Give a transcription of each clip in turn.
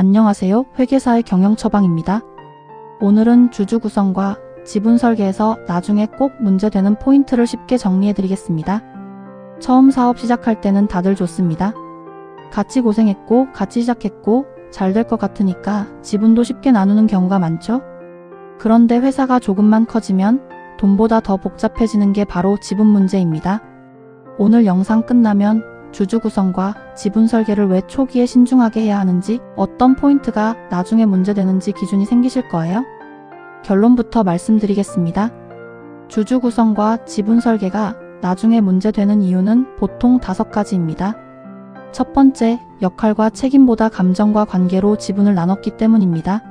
안녕하세요. 회계사의 경영처방입니다. 오늘은 주주 구성과 지분 설계에서 나중에 꼭 문제되는 포인트를 쉽게 정리해드리겠습니다. 처음 사업 시작할 때는 다들 좋습니다. 같이 고생했고 같이 시작했고 잘 될 것 같으니까 지분도 쉽게 나누는 경우가 많죠? 그런데 회사가 조금만 커지면 돈보다 더 복잡해지는 게 바로 지분 문제입니다. 오늘 영상 끝나면 주주 구성과 지분 설계를 왜 초기에 신중하게 해야 하는지, 어떤 포인트가 나중에 문제되는지 기준이 생기실 거예요. 결론부터 말씀드리겠습니다. 주주 구성과 지분 설계가 나중에 문제되는 이유는 보통 5가지입니다. 첫 번째, 역할과 책임보다 감정과 관계로 지분을 나눴기 때문입니다.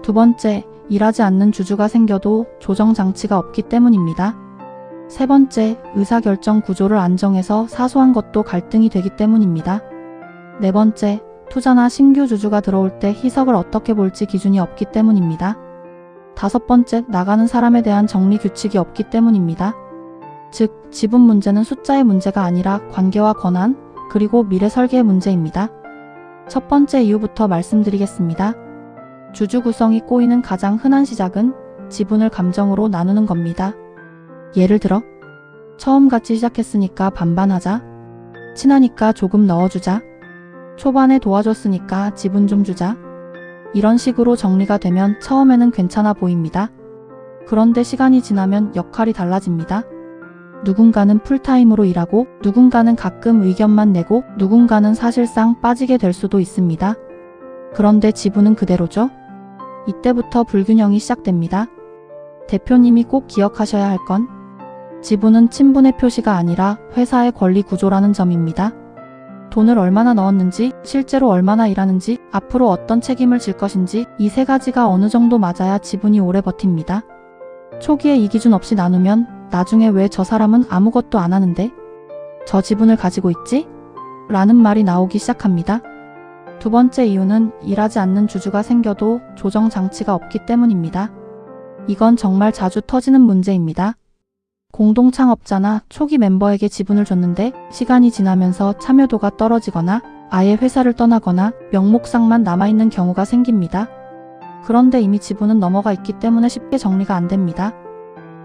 두 번째, 일하지 않는 주주가 생겨도 조정 장치가 없기 때문입니다. 세 번째, 의사결정 구조를 안 정해서 사소한 것도 갈등이 되기 때문입니다. 네 번째, 투자나 신규 주주가 들어올 때 희석을 어떻게 볼지 기준이 없기 때문입니다. 다섯 번째, 나가는 사람에 대한 정리 규칙이 없기 때문입니다. 즉, 지분 문제는 숫자의 문제가 아니라 관계와 권한, 그리고 미래 설계의 문제입니다. 첫 번째 이유부터 말씀드리겠습니다. 주주 구성이 꼬이는 가장 흔한 시작은 지분을 감정으로 나누는 겁니다. 예를 들어, 처음 같이 시작했으니까 반반하자. 친하니까 조금 넣어주자. 초반에 도와줬으니까 지분 좀 주자. 이런 식으로 정리가 되면 처음에는 괜찮아 보입니다. 그런데 시간이 지나면 역할이 달라집니다. 누군가는 풀타임으로 일하고, 누군가는 가끔 의견만 내고, 누군가는 사실상 빠지게 될 수도 있습니다. 그런데 지분은 그대로죠? 이때부터 불균형이 시작됩니다. 대표님이 꼭 기억하셔야 할 건 지분은 친분의 표시가 아니라 회사의 권리 구조라는 점입니다. 돈을 얼마나 넣었는지, 실제로 얼마나 일하는지, 앞으로 어떤 책임을 질 것인지, 이 세 가지가 어느 정도 맞아야 지분이 오래 버팁니다. 초기에 이 기준 없이 나누면 나중에 왜 저 사람은 아무것도 안 하는데 저 지분을 가지고 있지? 라는 말이 나오기 시작합니다. 두 번째 이유는 일하지 않는 주주가 생겨도 조정 장치가 없기 때문입니다. 이건 정말 자주 터지는 문제입니다. 공동 창업자나 초기 멤버에게 지분을 줬는데 시간이 지나면서 참여도가 떨어지거나 아예 회사를 떠나거나 명목상만 남아있는 경우가 생깁니다. 그런데 이미 지분은 넘어가 있기 때문에 쉽게 정리가 안 됩니다.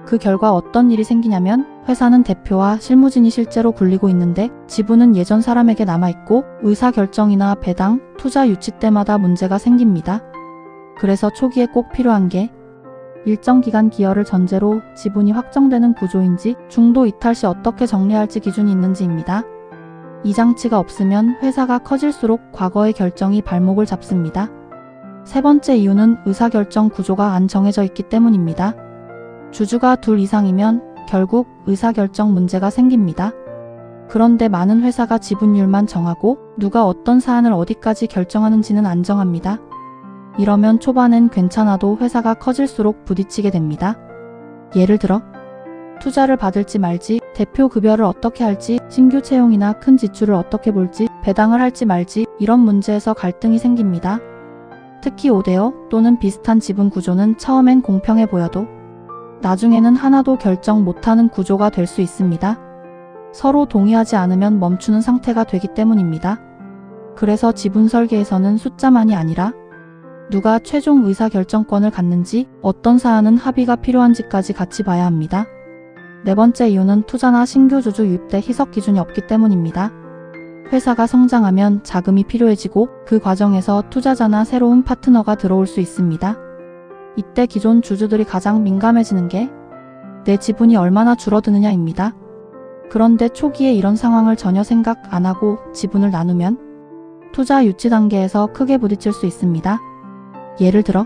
그 결과 어떤 일이 생기냐면 회사는 대표와 실무진이 실제로 굴리고 있는데 지분은 예전 사람에게 남아있고 의사결정이나 배당, 투자 유치 때마다 문제가 생깁니다. 그래서 초기에 꼭 필요한 게 일정 기간 기여를 전제로 지분이 확정되는 구조인지, 중도 이탈 시 어떻게 정리할지 기준이 있는지입니다. 이 장치가 없으면 회사가 커질수록 과거의 결정이 발목을 잡습니다. 세 번째 이유는 의사결정 구조가 안 정해져 있기 때문입니다. 주주가 둘 이상이면 결국 의사결정 문제가 생깁니다. 그런데 많은 회사가 지분율만 정하고 누가 어떤 사안을 어디까지 결정하는지는 안 정합니다. 이러면 초반엔 괜찮아도 회사가 커질수록 부딪히게 됩니다. 예를 들어, 투자를 받을지 말지, 대표 급여를 어떻게 할지, 신규 채용이나 큰 지출을 어떻게 볼지, 배당을 할지 말지, 이런 문제에서 갈등이 생깁니다. 특히 5대5 또는 비슷한 지분 구조는 처음엔 공평해 보여도 나중에는 하나도 결정 못하는 구조가 될 수 있습니다. 서로 동의하지 않으면 멈추는 상태가 되기 때문입니다. 그래서 지분 설계에서는 숫자만이 아니라 누가 최종 의사결정권을 갖는지, 어떤 사안은 합의가 필요한지까지 같이 봐야 합니다. 네 번째 이유는 투자나 신규 주주 유입 때 희석 기준이 없기 때문입니다. 회사가 성장하면 자금이 필요해지고 그 과정에서 투자자나 새로운 파트너가 들어올 수 있습니다. 이때 기존 주주들이 가장 민감해지는 게 내 지분이 얼마나 줄어드느냐입니다. 그런데 초기에 이런 상황을 전혀 생각 안 하고 지분을 나누면 투자 유치 단계에서 크게 부딪힐 수 있습니다. 예를 들어,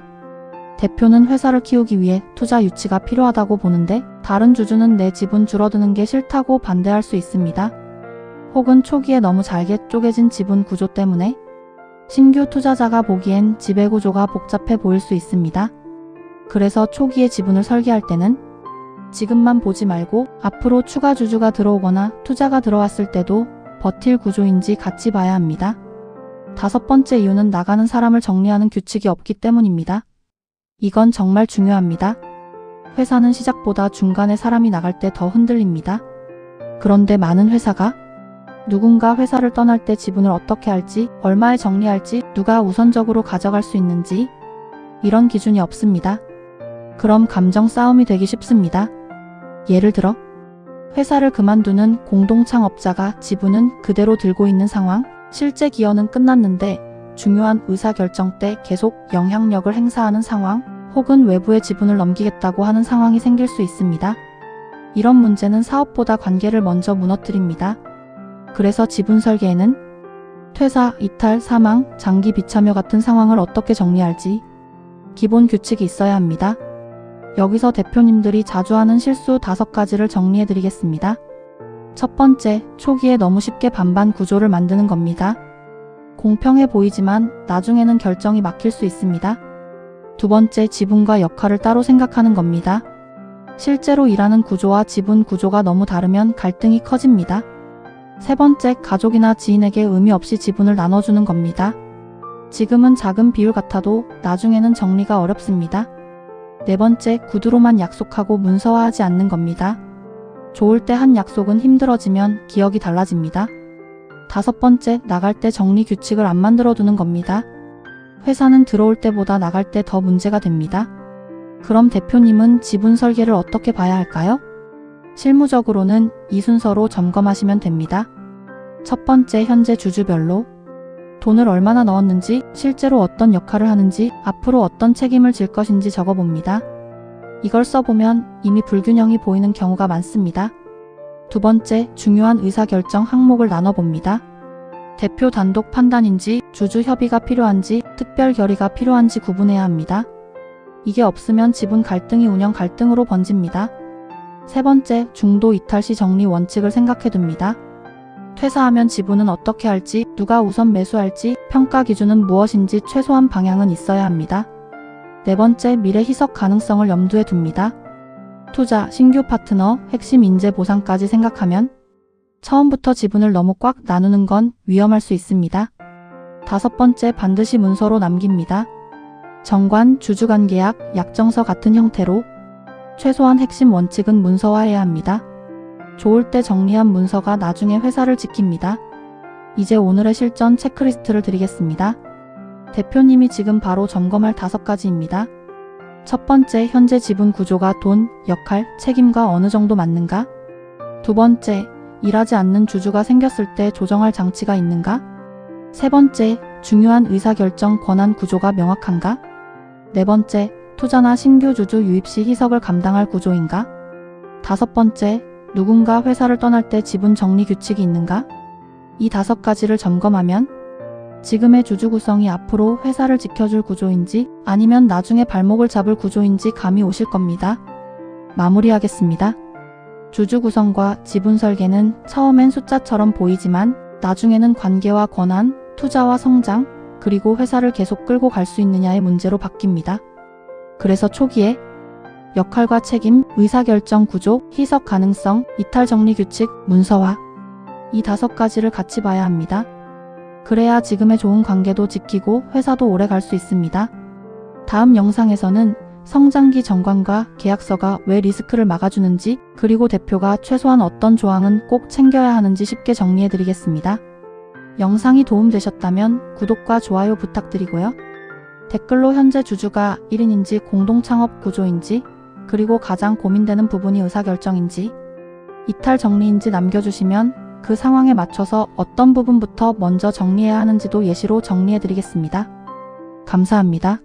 대표는 회사를 키우기 위해 투자 유치가 필요하다고 보는데 다른 주주는 내 지분 줄어드는 게 싫다고 반대할 수 있습니다. 혹은 초기에 너무 잘게 쪼개진 지분 구조 때문에 신규 투자자가 보기엔 지배구조가 복잡해 보일 수 있습니다. 그래서 초기에 지분을 설계할 때는 지금만 보지 말고 앞으로 추가 주주가 들어오거나 투자가 들어왔을 때도 버틸 구조인지 같이 봐야 합니다. 다섯 번째 이유는 나가는 사람을 정리하는 규칙이 없기 때문입니다. 이건 정말 중요합니다. 회사는 시작보다 중간에 사람이 나갈 때 더 흔들립니다. 그런데 많은 회사가 누군가 회사를 떠날 때 지분을 어떻게 할지, 얼마에 정리할지, 누가 우선적으로 가져갈 수 있는지 이런 기준이 없습니다. 그럼 감정 싸움이 되기 쉽습니다. 예를 들어 회사를 그만두는 공동창업자가 지분은 그대로 들고 있는 상황, 실제 기여는 끝났는데 중요한 의사결정 때 계속 영향력을 행사하는 상황, 혹은 외부에 지분을 넘기겠다고 하는 상황이 생길 수 있습니다. 이런 문제는 사업보다 관계를 먼저 무너뜨립니다. 그래서 지분 설계에는 퇴사, 이탈, 사망, 장기 비참여 같은 상황을 어떻게 정리할지 기본 규칙이 있어야 합니다. 여기서 대표님들이 자주 하는 실수 5가지를 정리해 드리겠습니다. 첫 번째, 초기에 너무 쉽게 반반 구조를 만드는 겁니다. 공평해 보이지만 나중에는 결정이 막힐 수 있습니다. 두 번째, 지분과 역할을 따로 생각하는 겁니다. 실제로 일하는 구조와 지분 구조가 너무 다르면 갈등이 커집니다. 세 번째, 가족이나 지인에게 의미 없이 지분을 나눠주는 겁니다. 지금은 작은 비율 같아도 나중에는 정리가 어렵습니다. 네 번째, 구두로만 약속하고 문서화하지 않는 겁니다. 좋을 때 한 약속은 힘들어지면 기억이 달라집니다. 다섯 번째, 나갈 때 정리 규칙을 안 만들어두는 겁니다. 회사는 들어올 때보다 나갈 때 더 문제가 됩니다. 그럼 대표님은 지분 설계를 어떻게 봐야 할까요? 실무적으로는 이 순서로 점검하시면 됩니다. 첫 번째, 현재 주주별로 돈을 얼마나 넣었는지, 실제로 어떤 역할을 하는지, 앞으로 어떤 책임을 질 것인지 적어봅니다. 이걸 써보면 이미 불균형이 보이는 경우가 많습니다. 두 번째, 중요한 의사결정 항목을 나눠봅니다. 대표 단독 판단인지, 주주 협의가 필요한지, 특별 결의가 필요한지 구분해야 합니다. 이게 없으면 지분 갈등이 운영 갈등으로 번집니다. 세 번째, 중도 이탈 시 정리 원칙을 생각해둡니다. 퇴사하면 지분은 어떻게 할지, 누가 우선 매수할지, 평가 기준은 무엇인지 최소한 방향은 있어야 합니다. 네 번째, 미래 희석 가능성을 염두에 둡니다. 투자, 신규 파트너, 핵심 인재 보상까지 생각하면 처음부터 지분을 너무 꽉 나누는 건 위험할 수 있습니다. 다섯 번째, 반드시 문서로 남깁니다. 정관, 주주간 계약, 약정서 같은 형태로 최소한 핵심 원칙은 문서화해야 합니다. 좋을 때 정리한 문서가 나중에 회사를 지킵니다. 이제 오늘의 실전 체크리스트를 드리겠습니다. 대표님이 지금 바로 점검할 5가지입니다. 첫 번째, 현재 지분 구조가 돈, 역할, 책임과 어느 정도 맞는가? 두 번째, 일하지 않는 주주가 생겼을 때 조정할 장치가 있는가? 세 번째, 중요한 의사결정 권한 구조가 명확한가? 네 번째, 투자나 신규 주주 유입 시 희석을 감당할 구조인가? 다섯 번째, 누군가 회사를 떠날 때 지분 정리 규칙이 있는가? 이 5가지를 점검하면 지금의 주주 구성이 앞으로 회사를 지켜줄 구조인지 아니면 나중에 발목을 잡을 구조인지 감이 오실 겁니다. 마무리하겠습니다. 주주 구성과 지분 설계는 처음엔 숫자처럼 보이지만 나중에는 관계와 권한, 투자와 성장, 그리고 회사를 계속 끌고 갈 수 있느냐의 문제로 바뀝니다. 그래서 초기에 역할과 책임, 의사결정 구조, 희석 가능성, 이탈 정리 규칙, 문서화 이 5가지를 같이 봐야 합니다. 그래야 지금의 좋은 관계도 지키고 회사도 오래 갈 수 있습니다. 다음 영상에서는 성장기 정관과 계약서가 왜 리스크를 막아주는지, 그리고 대표가 최소한 어떤 조항은 꼭 챙겨야 하는지 쉽게 정리해드리겠습니다. 영상이 도움되셨다면 구독과 좋아요 부탁드리고요. 댓글로 현재 주주가 1인인지 공동창업 구조인지, 그리고 가장 고민되는 부분이 의사결정인지, 이탈 정리인지 남겨주시면 그 상황에 맞춰서 어떤 부분부터 먼저 정리해야 하는지도 예시로 정리해드리겠습니다. 감사합니다.